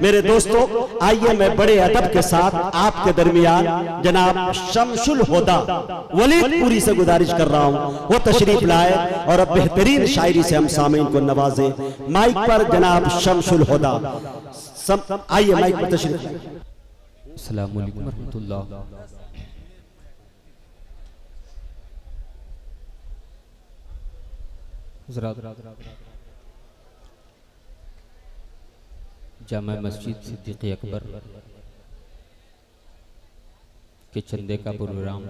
मेरे दोस्तों, आइए मैं बड़े अदब के साथ आपके दरमियान जनाब शमसुल हुदा वलीदपुरी से गुजारिश कर रहा हूं वो तशरीफ लाए और अब बेहतरीन शायरी से हम सामीन को नवाजे। माइक पर जनाब शमसुल हुदा, आइए माइक पर तशरीफ लाए। अस्सलामु अलैकुम रहमतुल्लाह। जामा मस्जिद सिद्दीक़ अकबर के चंदे का प्रोग्राम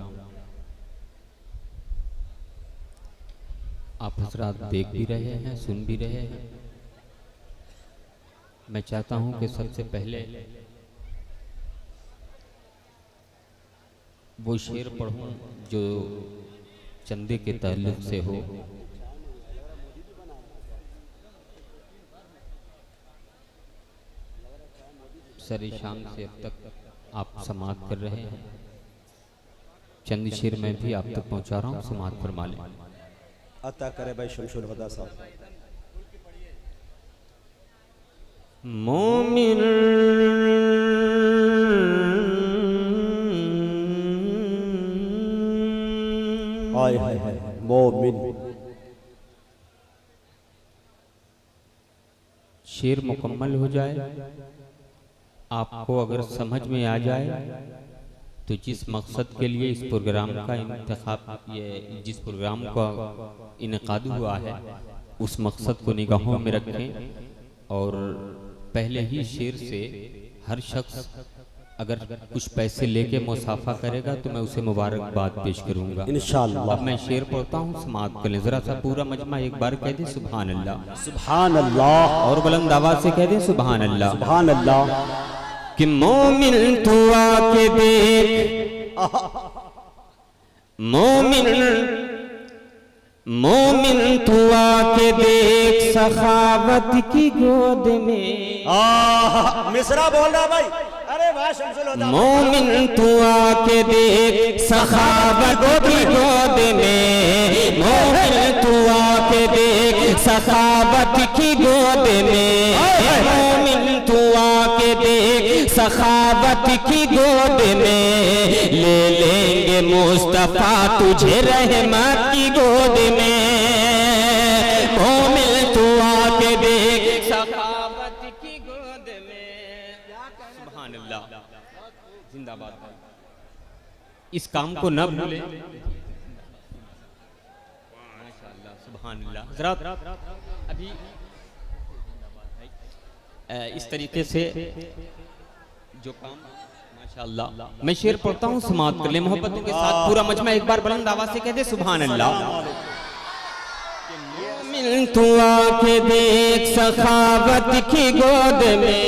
आप हजरात देख भी रहे हैं, सुन भी रहे हैं। मैं चाहता हूं कि सबसे पहले वो शेर पढ़ूं जो चंदे के ताल्लुक से हो। सरे शाम से अब तक आप समाअत कर रहे हैं, चंद शेर मैं भी आप तक पहुंचा रहा हूं, समाअत फरमा लें। अता करे भाई शमसुल हुदा साहब। मोमिन हाय हाय हाय मोमिन। शेर मुकम्मल हो जाए, आपको अगर समझ में आ जाए तो जिस मकसद के लिए इस प्रोग्राम का इंतखाब, ये जिस प्रोग्राम का इनेकाद हुआ है, उस मकसद को निगाहों में रखें। और पहले ही शेर से हर शख्स अगर कुछ पैसे लेके मुसाफा करेगा तो मैं उसे मुबारकबाद पेश करूंगा इंशाअल्लाह। अब मैं शेर पढ़ता हूँ, समाअत कर लें। जरा सा पूरा मजमा एक बार कह दे सुभान अल्लाह, सुभान अल्लाह, और बुलंद आवाज से कह दे सुभान अल्लाह, सुभान अल्लाह। कि मोमिन तू आके देख, मोमिन मोमिन तू आके देख सखावत की गोद में। मिसरा बोल रहा भाई, अरे वाह शमसुल हुदा। मोमिन तू आके देख सखावत की गोद में, मोमिन तू आके देख सखावत की गोद में, मोमिन तू आके देख सखावत की गोद में, ले लेंगे मुस्तफा तुझे रहमत की गोद में। मोमिन तू आके देख सखावत की गोद में। सुभान अल्लाह, जिंदाबाद। इस काम को न भूले। माशाअल्लाह, सुभान अल्लाह। हज़रात अभी इस तरीके से जो काम, माशाअल्लाह। मैं शेर पढ़ता हूँ, समाअत कर ले मोहब्बतों के साथ। पूरा मजमा एक बार बुलंद आवाज से कह दे सुभान अल्लाह। मोमिन तू आके देख सखावत की गोद में,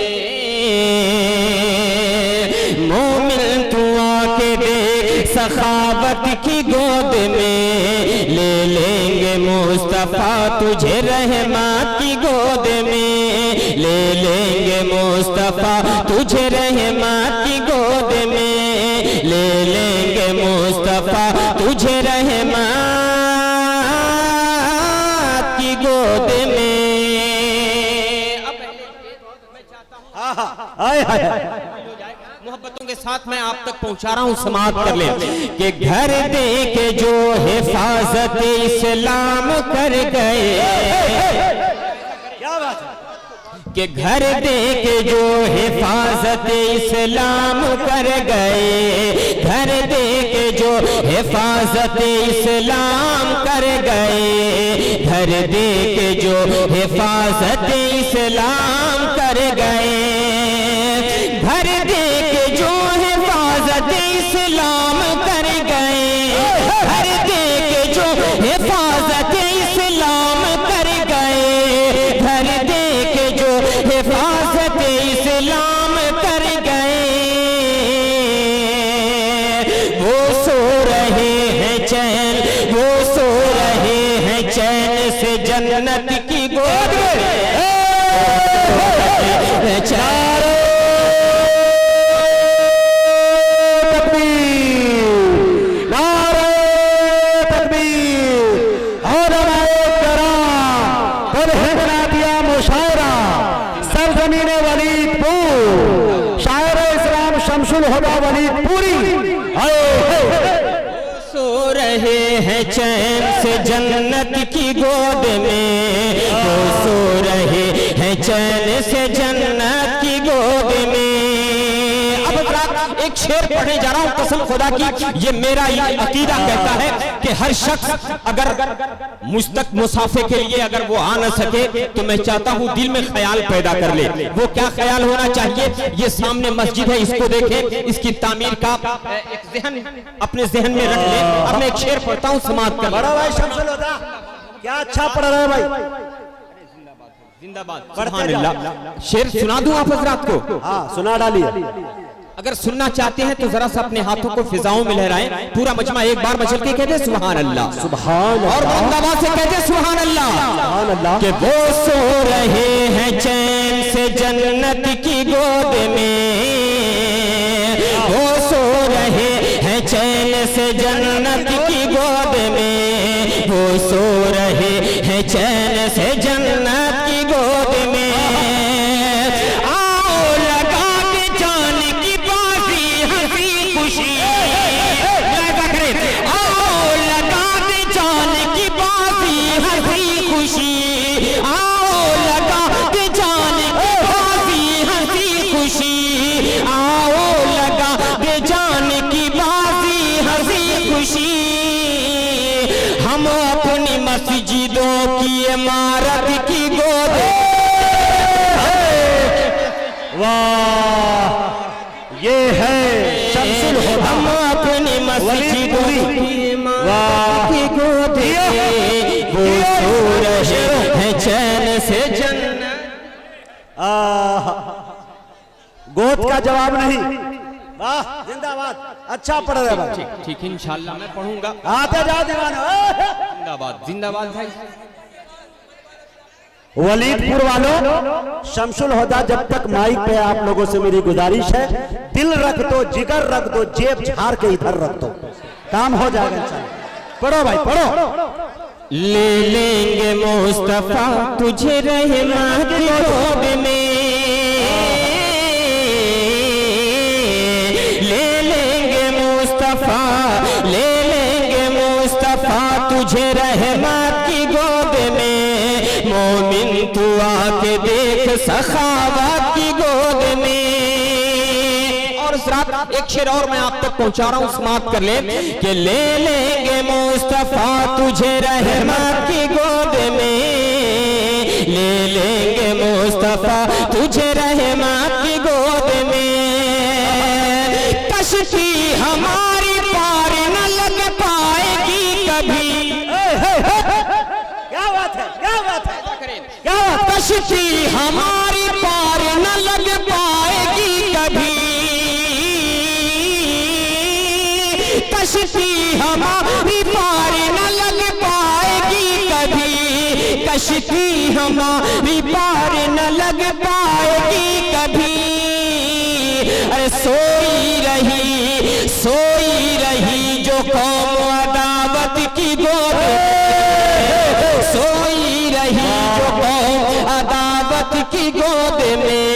मोमिन तू आके देख सखावत की गोद में, ले लेंगे मुस्तफा तुझे रहमत की गोद में, ले लेंगे मुस्तफा तुझे रहमत की गोद में, ले लेंगे मुस्तफा तुझे रहमत की गोद में। अब मैं चाहता हूँ मोहब्बतों के साथ मैं आप तक पहुंचा रहा हूं, समाअत कर ले। कि घर दे के जो हिफाजत इस्लाम कर गए, क्या बात है। कि घर दे के जो हिफाजत इस्लाम कर गए, घर दे के जो हिफाजत इस्लाम कर गए, घर दे के जो हिफाजत इस्लाम कर गए, घर दे के जो हिफाजत इस्लाम कर गए, घर दे के जो हिफाजत इस्लाम कर गए, घर दे के जो हिफाजत इस्लाम कर गए, वो सो रहे हैं चैन, वो सो रहे हैं चैन से जन्नत की गोद में। चारों हुदा वलीद पूरी। सो रहे हैं चैन से जन्नत की गोद में, वो सो रहे हैं चैन से जन्नत की गोद में। अब एक शेर पढ़ने जा रहा हूं कसम खुदा की, ये मेरा अकीदा कहता है कि हर शख्स अगर मुझ तक मुसाफे के लिए अगर वो आ न सके तो मैं चाहता हूं दिल में ख्याल पैदा कर ले। वो क्या ख्याल होना चाहिए? ये सामने मस्जिद है, इसको देखे, इसकी तामीर का एक ज़हन अपने ज़हन में रख ले। अब मैं एक शेर पढ़ता हूं, समाप्त कर। बड़ा भाई शमसुल हुदा क्या अच्छा पढ़ रहे हैं भाई, जिंदाबाद सुभान अल्लाह। शेर सुना दूं आप हजरात को? हाँ सुना डालिए। अगर सुनना चाहते हैं तो जरा सा अपने हाथों को फिजाओं में लहराएं, पूरा मजमा एक बार मचल के कहते सुभान अल्लाह, सुभान और बुलंदाबाद से कहते सुभान अल्लाह। सुभान अल्लाह। कि वो सो रहे हैं चैन से जन्नत की गोद में, वो सो रहे हैं चैन से जन्नत की गोद में, वो सो रहे हैं चैन से जन्नत की गोद में। मस्जिदों की इमारत की गोद, वाह ये है शमसुल हुदा। हम अपनी मस्जिदों की इमारत की गोद, वो सो रहे हैं चैन से जन्नत। गोद का जवाब नहीं, वाह जिंदाबाद, अच्छा पढ़ रहे भाई। ठीक ठीक इंशाल्लाह मैं पढ़ूंगा। आते जाओ दीवानो, जिंदाबाद जिंदाबाद भाई। वलीदपुर वालों, शमसुल हुदा जब तक माइक पे आप लोगों से मेरी गुजारिश है, दिल रख दो, जिगर रख दो, जेब झाड़ के इधर रख दो, काम हो जाएगा इंशाल्लाह। पढ़ो भाई पढ़ो। ले लेंगे मुस्तफा तुझे रहमत की गोद में, ले लेंगे मुस्तफा तुझे रहमत की गोद में। मोमिन तू आके देख सखावत की गोद में। और इस रात एक शेर और मैं आप तक पहुंचा रहा हूं, समाप्त कर ले कि ले लेंगे मुस्तफा तुझे रहमत की गोद में, ले लेंगे मुस्तफा तुझे रहमत की गोद में। कश्ती हमारी पार न लग पाएगी कभी, क्या बात है, क्या बात है, क्या बात। कश्ती हमारी पार न लग पाएगी कभी, कश्ती हमारी पार न लग पाएगी कभी, कश्ती हमारी पार न लग पाएगी कभी। अरे सोई रही जो कौम अदावत की गोद, सोई रही जो कौम अदावत की गोद में।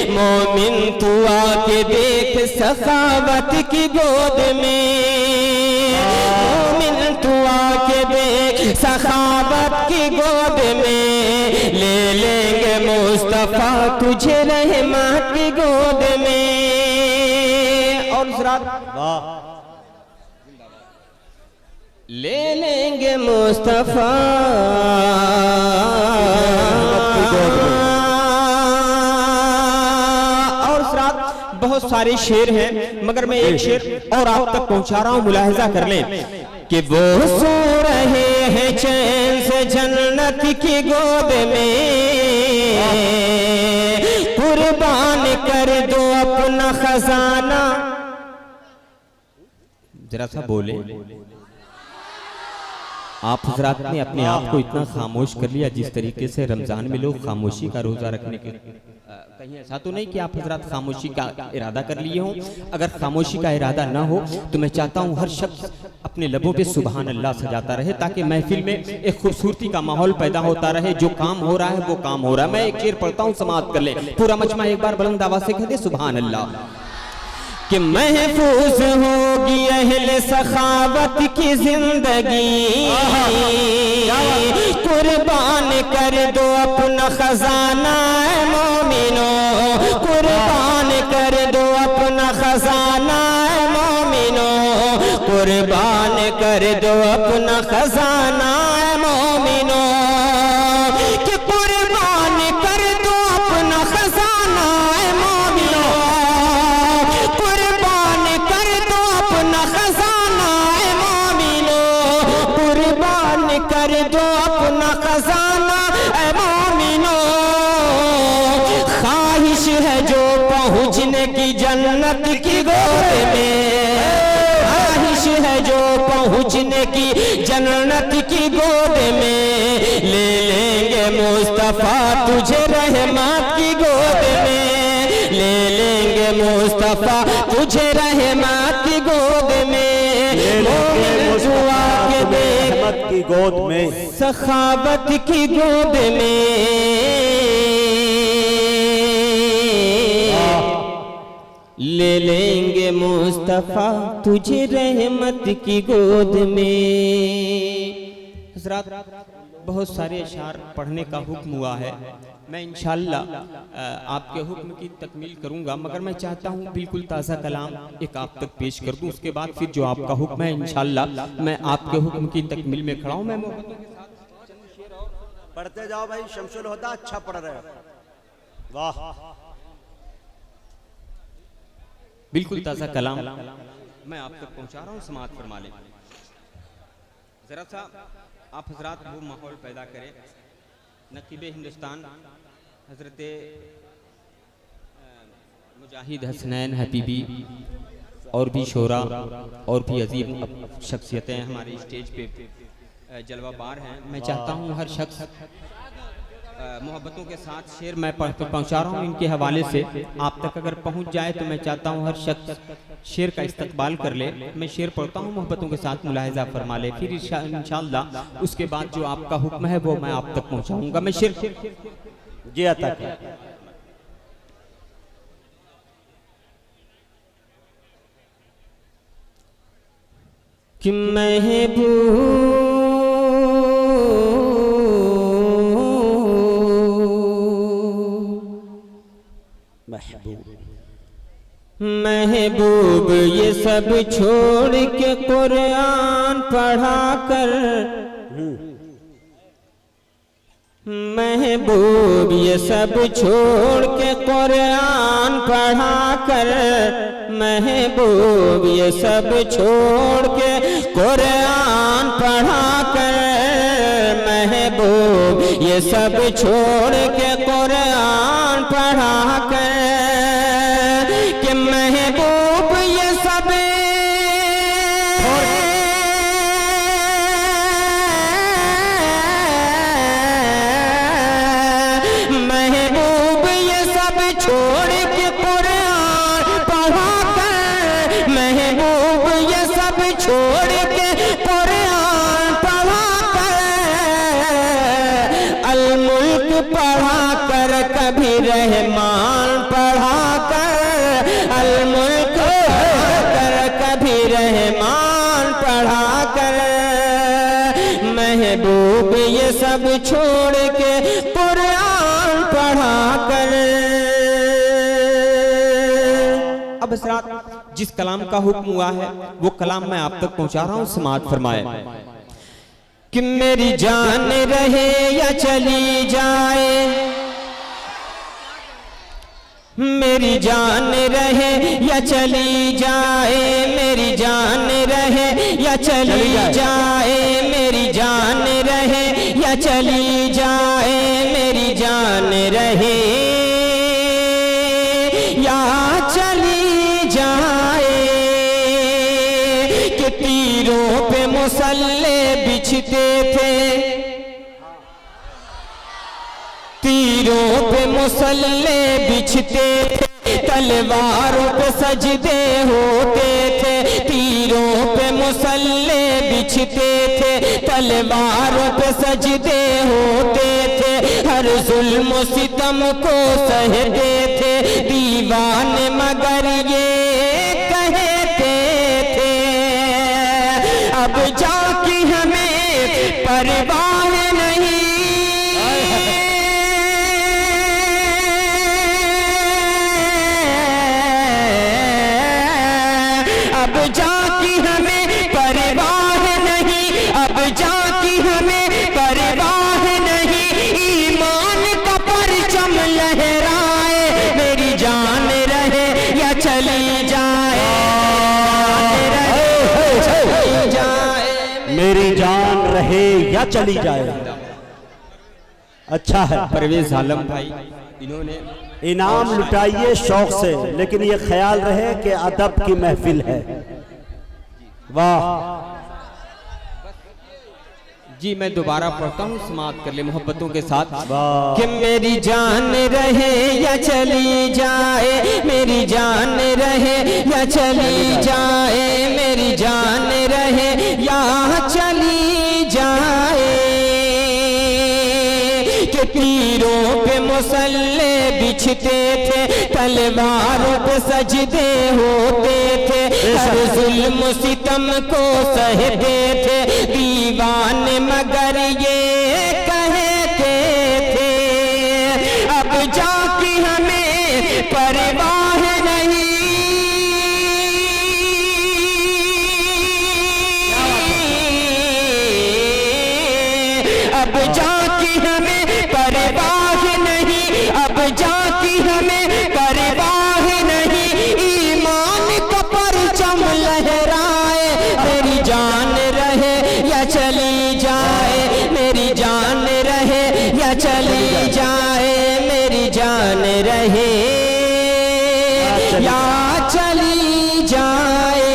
मोमिन तू आके देख सखावत की गोद में, मोमिन तू आके देख सखावत की गोद में। ले लेंगे मुस्तफा तुझे रहमत की गोद में। और ले लेंगे मुस्तफा बहुत सारे शेर हैं मगर मैं एक शेर और आप तक पहुंचा रहा हूं, मुलाहिजा कर लें कि वो सो रहे हैं चैन से जन्नत की गोद में, कुर्बान कर दो अपना खजाना। जरा सा बोले, आप हजरात ने अपने आप को इतना खामोश कर लिया जिस तरीके से रमजान में लोग खामोशी का रोजा रखने के, कहीं ऐसा तो नहीं कि आप हजरात खामोशी का इरादा कर लिए हों। अगर खामोशी का इरादा ना हो तो मैं चाहता हूं हर शख्स अपने लबों पे सुभान अल्लाह सजाता रहे ताकि महफिल में एक खूबसूरती का माहौल पैदा होता रहे। जो काम हो रहा है वो काम हो रहा है। मैं एक शेर पढ़ता हूं, समाप्त कर ले। पूरा मजमा एक बार बुलंद आवाज से कहते सुभान अल्लाह। कि महफूज होगी अहले सखावत की जिंदगी, कुर्बान कर दो अपना खजाना है मोमिनो, कुर्बान कर दो अपना खजाना है मोमिनो, कुर्बान कर दो अपना खजाना है मोमिनो, कि कुर्बान कर दो अपना खजाना है मोमिनो, कुर्बान कर दो अपना खजाना है मोमिनो, कुर्बान कर दो अपना खजाना है मोमिनो। ख्वाहिश है जो पहुँचने की जन्नत की गोद में, ख्वाहिश है जो पहुँचने की जन्नत की गोद में, ले लेंगे मुस्तफा तुझे रहमत की गोद में, ले लेंगे मुस्तफा तुझे रहमत की गोद में, दुआ के दे की गोद में, सखावत की गोद में, ले लेंगे मुस्तफा तुझे रहमत की गोद में। हज़रात, बहुत सारे अशार पढ़ने का हुक्म हुआ है, मैं इंशाअल्लाह आपके हुक्म की तकमील करूंगा, मगर मैं चाहता हूं बिल्कुल ताज़ा कलाम एक आप तक पेश कर दूं, उसके बाद फिर जो आपका हुक्म है इंशाअल्लाह मैं आपके हुक्म की तकमील में खड़ा हूं। मैं मोहब्बतों के साथ पढ़ते जाओ भाई, शमसुल होता अच्छा पढ़ रहे हो, वाह। बिल्कुल ताज़ा कलाम मैं आप तक पहुंचा रहा हूं, समाअत फरमा लें। ज़रा सा आप हजरात वो माहौल पैदा करें। नकीब हिंदुस्तान हजरत मुजाहिद हसनैन हबीबी और भी शोरा और भी अजीब शख्सियतें हमारे स्टेज पे जलवा बार हैं। मैं चाहता हूँ हर शख्स मोहब्बतों के साथ शेर मैं पहुंचा रहा हूँ इनके हवाले से, आप तक अगर पहुंच जाए तो मैं चाहता हूँ हर शख्स शेर का इस्तकबाल कर ले। मैं शेर पढ़ता हूँ, मोहब्बतों के साथ मुलाहिजा फरमा ले, फिर इंशाअल्लाह उसके बाद जो आपका हुक्म है वो मैं आप तक पहुंचाऊंगा। मैं शेर जी आता कि महबूब महबूब ये सब छोड़ के कुरान पढ़ा कर, महबूब ये सब छोड़ के कुरान पढ़ा कर, महबूब ये सब छोड़ के कुरान पढ़ा कर, महबूब ये सब छोड़ के कुरान पढ़ा कर, कि महबूब ये सब महबूब ये सब छोड़ के कुरान पढ़ा कर, महबूब ये सब छोड़ के कुरान पढ़ा कर, अल मुल्क पढ़ा कर, कभी रहमान पढ़ा कर, अल मुल्क पढ़ा कर, कभी रहमान पढ़ा कर, महबूब ये सब छोड़ के कुरान पढ़ा कर। अब इस रात जिस कलाम का हुक्म हुआ है वो कलाम मैं आप तक पहुंचा रहा हूं, समाअत फरमाए। कि मेरी जान रहे या चली जाए, मेरी जान रहे या चली जाए, मेरी जान रहे या चली जाए, मेरी जान रहे या चली जाए, मेरी जान रहे या चली जाए, कि तीरों पे मुसल्ले बिछते थे, तीरों पे मुसल्ले बिछते थे, तलवारों पे सजदे होते थे, तीरों पे मुसल्ले बिछते थे, तलवारों पे सजदे होते थे, हर जुल्म सितम को सहते थे दीवाने, मगर ये चली जाए, चली जाए, मेरी जान रहे या चली जाए। अच्छा है परवेज आलम भाई, इन्होंने इनाम लुटाइए शौक से, लेकिन ये ख्याल रहे कि अदब की महफिल है। वाह जी, मैं दोबारा पढ़ता हूँ, समाप्त कर ले मोहब्बतों के साथ। कि मेरी जान रहे या चली जाए, मेरी जान रहे या चली जाए, मेरी जान रहे या चली जाए। कि तीरों पे मुसल्ले बिछते थे, तलवारों पे सजदे होते थे, हर जुल्म सितम को सहते थे दीवाने, मगर ये कहते थे अब जाके हमें परवाह नहीं। अब जाके हमें परवाह नहीं, अब जाके हमें परवाह नहीं, ईमान का परचम लहराए, मेरी जान रहे या चली जाए, मेरी जान रहे या चली जाए, मेरी जान रहे या चली जाए।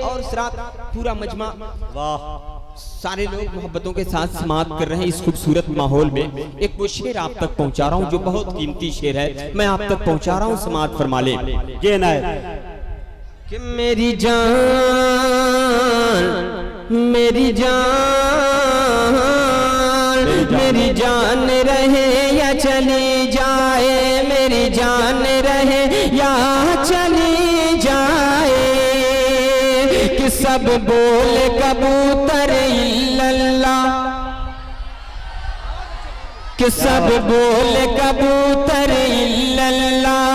और इस रात पूरा मजमा, वाह, सारे लोग मोहब्बतों के साथ समाप्त कर रहे हैं इस खूबसूरत माहौल में। एक वो शेर आप तक पहुंचा रहा हूं जो बहुत कीमती शेर है, मैं आप तक पहुंचा रहा हूं, समाप्त फरमा ले। ये ना कि मेरी जान, मेरी जान, मेरी जान रहे या चली जाए, मेरी जान रहे या चली जाए। कि सब बोल कबूतर इल्लल्लाह, कि सब बोल कबूतर इल्लल्लाह,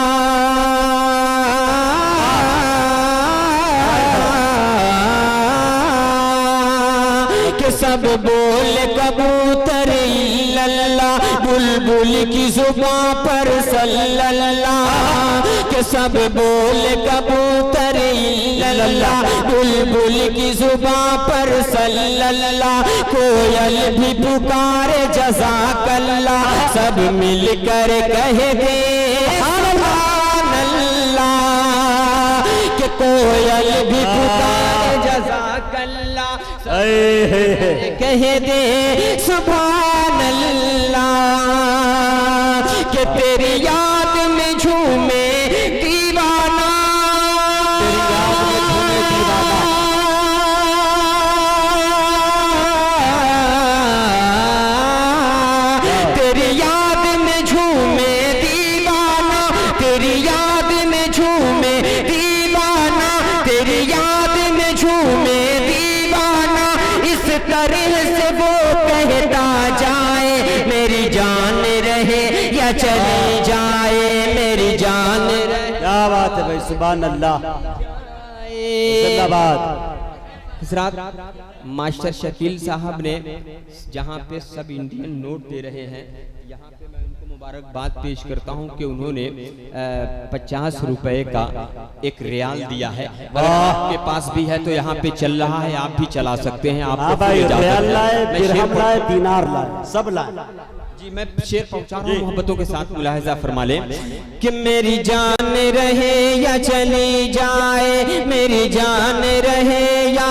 कि सब बोल कबूतर इल्लल्लाह, बुलबुल की जुबां पर सल्लल्लाह। कि सब बोल कबूतर इल्लल्लाह, बुलबुल की जुबां पर सल्लल्लाह, कोयल भी पुकारे जज़ाकल्लाह, सब मिलकर कह दे सुभान अल्लाह। कि कोयल भी पुकारे जज़ाकल्लाह, कह दे सुभान अल्लाह। कि तेरी याद में झूमे दीवाना, तेरी याद में झूमे दीवाना, तेरी याद में झूमे दीवाना, तेरी याद में झूमे दीवाना। इस तरह से वो कहता जाए, मेरी जान रहे या चली जाए, मेरी जान रहे। क्या बात है भाई, सुभान अल्लाह, जिंदाबाद। इस रात मास्टर शकील साहब ने जहाँ पे सब इंडियन नोट दे रहे हैं, यहाँ पे मैं उनको मुबारकबाद पेश करता हूँ कि उन्होंने 50 रुपए का एक रियाल दिया है। अगर आपके पास भी है तो यहाँ पे चल रहा है, आप भी चला सकते हैं। आप भाई रियाल लाए, दिरहम लाए, दीनार लाए, सब लाए। जी, मैं शेर पहुंचा रहा हूँ, मोहब्बतों के साथ मुलाहिजा फरमा ले। कि मेरी जान रहे या चली जाए, मेरी जान रहे या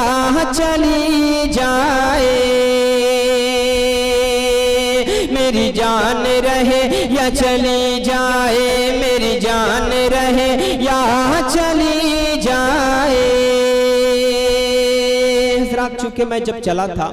चली जाए, मेरी जान रहे या चली जाए, मेरी जान रहे या चली जाए। रात चूंकि मैं जब चला था